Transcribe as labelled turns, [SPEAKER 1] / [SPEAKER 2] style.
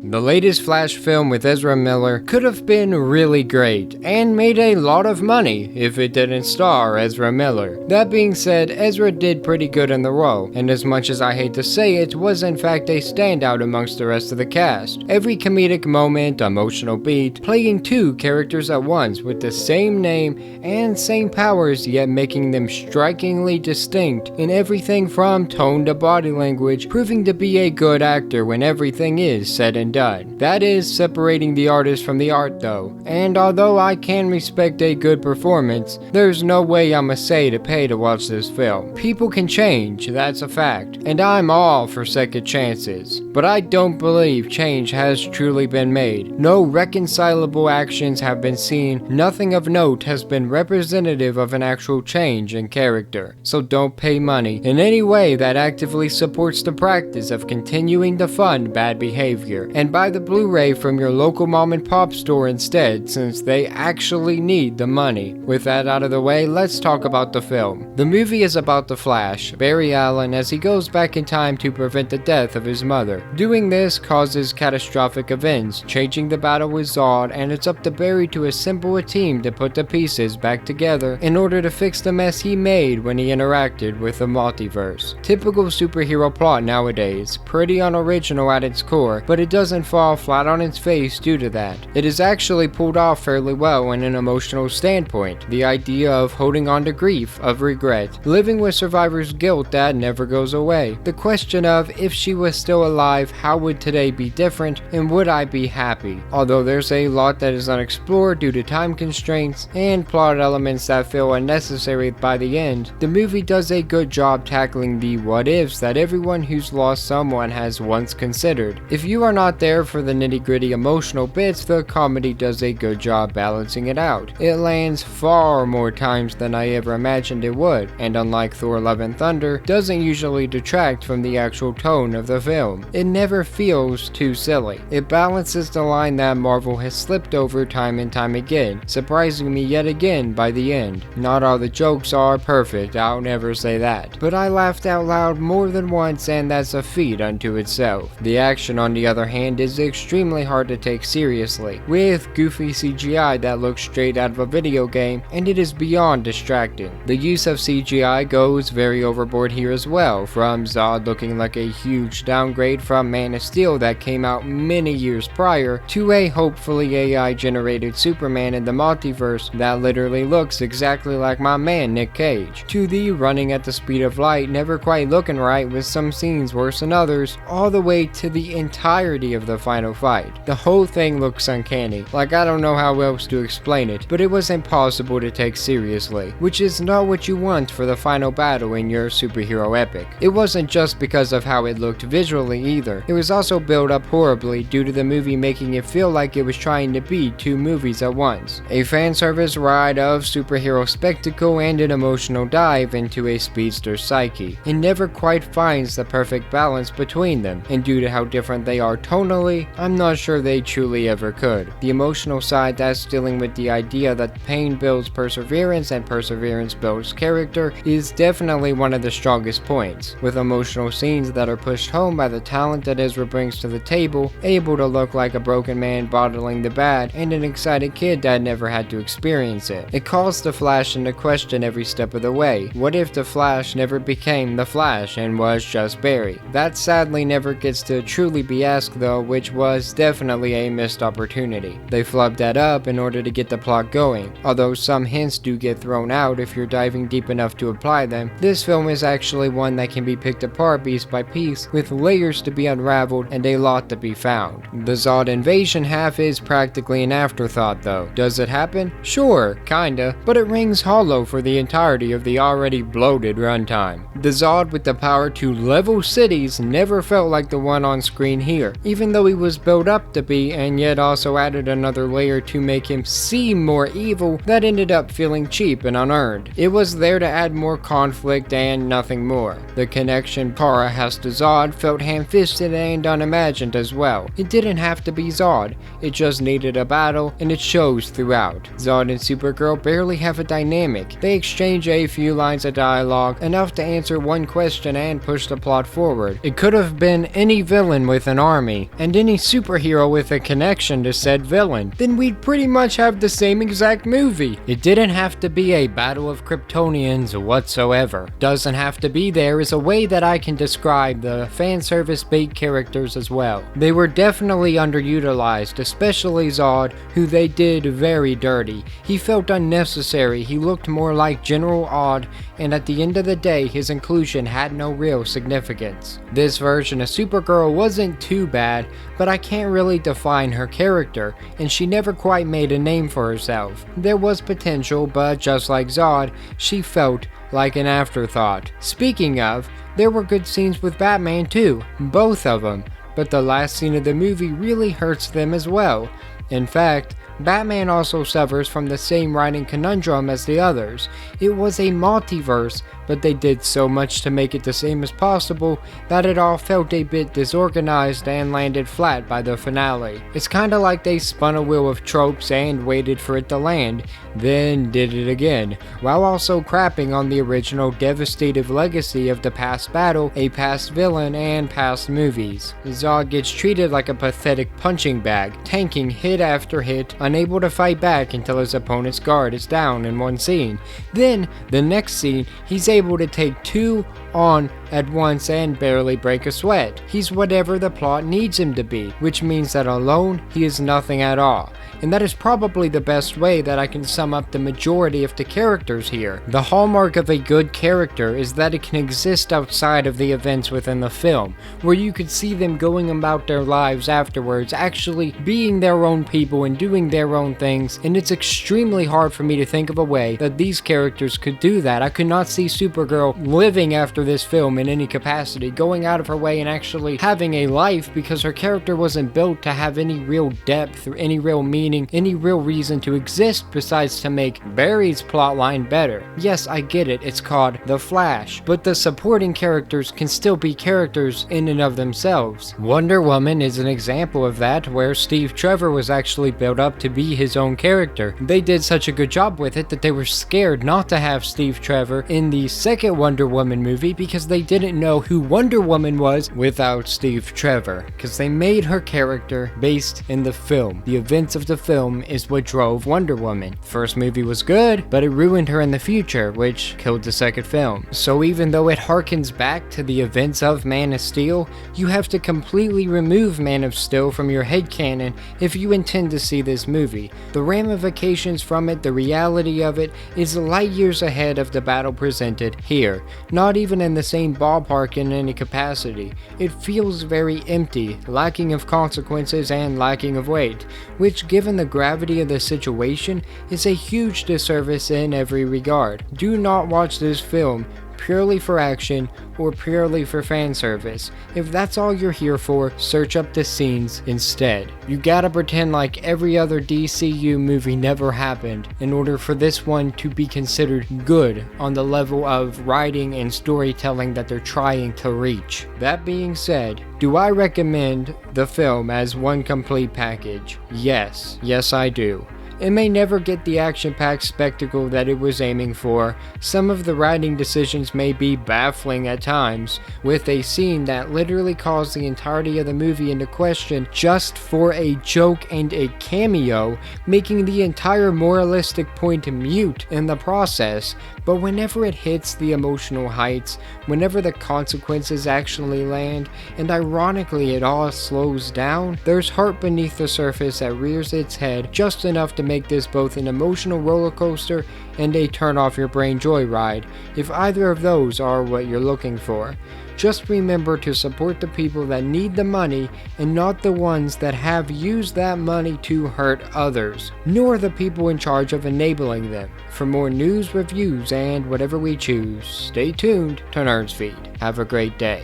[SPEAKER 1] The latest Flash film with Ezra Miller could have been really great, and made a lot of money if it didn't star Ezra Miller. That being said, Ezra did pretty good in the role, and as much as I hate to say it, was in fact a standout amongst the rest of the cast. Every comedic moment, emotional beat, playing two characters at once with the same name and same powers, yet making them strikingly distinct in everything from tone to body language, proving to be a good actor when everything is said and done. That is separating the artist from the art though, and although I can respect a good performance, there's no way I'ma say to pay to watch this film. People can change, that's a fact, and I'm all for second chances, but I don't believe change has truly been made. No reconcilable actions have been seen, nothing of note has been representative of an actual change in character, so don't pay money in any way that actively supports the practice of continuing to fund bad behavior, and buy the Blu-ray from your local mom and pop store instead, since they actually need the money. With that out of the way, let's talk about the film. The movie is about the Flash, Barry Allen, as he goes back in time to prevent the death of his mother. Doing this causes catastrophic events, changing the battle with Zod, and it's up to Barry to assemble a team to put the pieces back together in order to fix the mess he made when he interacted with the multiverse. Typical superhero plot nowadays, pretty unoriginal at its core, but it doesn't fall flat on its face due to that. It is actually pulled off fairly well in an emotional standpoint. The idea of holding on to grief, of regret, living with survivor's guilt that never goes away. The question of if she was still alive, how would today be different, and would I be happy? Although there's a lot that is unexplored due to time constraints and plot elements that feel unnecessary by the end, the movie does a good job tackling the what ifs that everyone who's lost someone has once considered. If you are not there for the nitty-gritty emotional bits, the comedy does a good job balancing it out. It lands far more times than I ever imagined it would, and unlike Thor: Love and Thunder, doesn't usually detract from the actual tone of the film. It never feels too silly. It balances the line that Marvel has slipped over time and time again, surprising me yet again by the end. Not all the jokes are perfect, I'll never say that, but I laughed out loud more than once, and that's a feat unto itself. The action, on the other hand, is extremely hard to take seriously, with goofy CGI that looks straight out of a video game, and it is beyond distracting. The use of CGI goes very overboard here as well, from Zod looking like a huge downgrade from Man of Steel that came out many years prior, to a hopefully AI generated Superman in the multiverse that literally looks exactly like my man Nick Cage, to the running at the speed of light never quite looking right with some scenes worse than others, all the way to the entirety of the final fight. The whole thing looks uncanny, like I don't know how else to explain it, but it was impossible to take seriously, which is not what you want for the final battle in your superhero epic. It wasn't just because of how it looked visually either, it was also built up horribly due to the movie making it feel like it was trying to be two movies at once. A fan service ride of superhero spectacle and an emotional dive into a speedster's psyche. It never quite finds the perfect balance between them, and due to how different they are tonally, I'm not sure they truly ever could. The emotional side that's dealing with the idea that pain builds perseverance and perseverance builds character is definitely one of the strongest points, with emotional scenes that are pushed home by the talent that Ezra brings to the table, able to look like a broken man bottling the bad and an excited kid that never had to experience it. It calls the Flash into question every step of the way. What if the Flash never became the Flash and was just Barry? That sadly never gets to truly be asked though, which was definitely a missed opportunity. They flubbed that up in order to get the plot going. Although some hints do get thrown out if you're diving deep enough to apply them, this film is actually one that can be picked apart piece by piece, with layers to be unraveled and a lot to be found. The Zod invasion half is practically an afterthought though. Does it happen? Sure, kinda, but it rings hollow for the entirety of the already bloated runtime. The Zod with the power to level cities never felt like the one on screen here, even though he was built up to be, and yet also added another layer to make him seem more evil that ended up feeling cheap and unearned. It was there to add more conflict and nothing more. The connection Kara has to Zod felt ham-fisted and unimagined as well. It didn't have to be Zod, it just needed a battle, and it shows throughout. Zod and Supergirl barely have a dynamic. They exchange a few lines of dialogue, enough to answer one question and push the plot forward. It could have been any villain with an army, movie, and any superhero with a connection to said villain, then we'd pretty much have the same exact movie. It didn't have to be a battle of Kryptonians whatsoever. Doesn't have to be there is a way that I can describe the fan service bait characters as well. They were definitely underutilized, especially Zod, who they did very dirty. He felt unnecessary, he looked more like General Odd, and at the end of the day, his inclusion had no real significance. This version of Supergirl wasn't too bad, but I can't really define her character, and she never quite made a name for herself. There was potential, but just like Zod, she felt like an afterthought. Speaking of, there were good scenes with Batman too, both of them, but the last scene of the movie really hurts them as well. In fact, Batman also suffers from the same writing conundrum as the others. It was a multiverse, but they did so much to make it the same as possible that it all felt a bit disorganized and landed flat by the finale. It's kinda like they spun a wheel of tropes and waited for it to land, then did it again, while also crapping on the original devastative legacy of the past battle, a past villain, and past movies. Zod gets treated like a pathetic punching bag, tanking hit after hit, unable to fight back until his opponent's guard is down in one scene. Then, the next scene, he's able to take two on at once and barely break a sweat. He's whatever the plot needs him to be, which means that alone, he is nothing at all. And that is probably the best way that I can sum up the majority of the characters here. The hallmark of a good character is that it can exist outside of the events within the film, where you could see them going about their lives afterwards, actually being their own people and doing their own things, and it's extremely hard for me to think of a way that these characters could do that. I could not see Supergirl living after this film in any capacity, going out of her way and actually having a life, because her character wasn't built to have any real depth or any real meaning, any real reason to exist besides to make Barry's plotline better. Yes, I get it, it's called The Flash, but the supporting characters can still be characters in and of themselves. Wonder Woman is an example of that, where Steve Trevor was actually built up to be his own character. They did such a good job with it that they were scared not to have Steve Trevor in the second Wonder Woman movie because they didn't know who Wonder Woman was without Steve Trevor, because they made her character based in the film. The events of the film is what drove Wonder Woman. First movie was good, but it ruined her in the future, which killed the second film. So even though it harkens back to the events of Man of Steel, you have to completely remove Man of Steel from your headcanon if you intend to see this movie. The ramifications from it, the reality of it, is light years ahead of the battle presented here, not even in the same ballpark in any capacity. It feels very empty, lacking of consequences and lacking of weight, which given the gravity of the situation is a huge disservice in every regard. Do not watch this film purely for action or purely for fan service. If that's all you're here for, search up the scenes instead. You gotta pretend like every other DCU movie never happened in order for this one to be considered good on the level of writing and storytelling that they're trying to reach. That being said, do I recommend the film as one complete package? Yes. Yes, I do. It may never get the action-packed spectacle that it was aiming for. Some of the writing decisions may be baffling at times, with a scene that literally calls the entirety of the movie into question just for a joke and a cameo, making the entire moralistic point mute in the process. But whenever it hits the emotional heights, whenever the consequences actually land, and ironically it all slows down, there's heart beneath the surface that rears its head just enough to make this both an emotional roller coaster and a turn off your brain joyride, if either of those are what you're looking for. Just remember to support the people that need the money and not the ones that have used that money to hurt others, nor the people in charge of enabling them. For more news, reviews, and whatever we choose, stay tuned to Nerdsfeed. Have a great day.